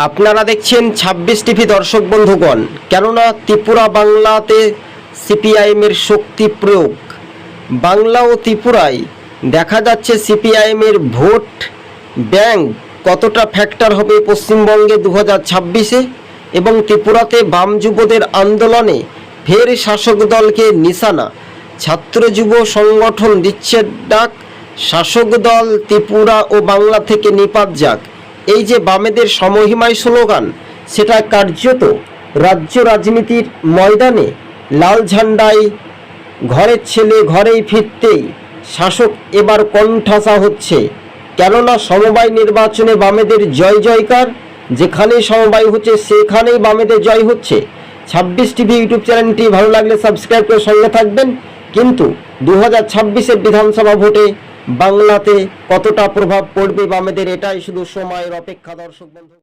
আপনারা দেখছেন ২৬ টিভি দর্শক বন্ধুগণ। কেননা ত্রিপুরা বাংলাতে সিপিআইএমের শক্তি প্রয়োগ, বাংলা ও ত্রিপুরায় দেখা যাচ্ছে সিপিআইএমের ভোট ব্যাংক কতটা ফ্যাক্টর হবে পশ্চিমবঙ্গে ২০২৬-এ, এবং ত্রিপুরাতে বাম যুবদের আন্দোলনে ফের শাসক দলকে নিশানা। ছাত্র যুব সংগঠন দিচ্ছে ডাক, শাসক দল ত্রিপুরা ও বাংলা থেকে নিপাত যাক। এই যে বামেদের সমহিমায় স্লোগান, সেটা কার্যত রাজ্য রাজনীতির ময়দানে লাল ঝান্ডায় ঘরের ছেলে ঘরেই ফিরতেই শাসক এবার কণ্ঠাসা হচ্ছে। কেননা সমবায় নির্বাচনে বামেদের জয় জয়কার, যেখানেই সমবায় হচ্ছে সেখানেই বামেদের জয় হচ্ছে। ২৬ টিভি ইউটিউব চ্যানেলটি ভালো লাগলে সাবস্ক্রাইব করে সঙ্গে থাকবেন। কিন্তু ২০২৬-এর বিধানসভা ভোটে বাংলাতে কতটা প্রভাব পড়বে বামেদের, এটাই শুধু সময়ের অপেক্ষা দর্শক বন্ধু।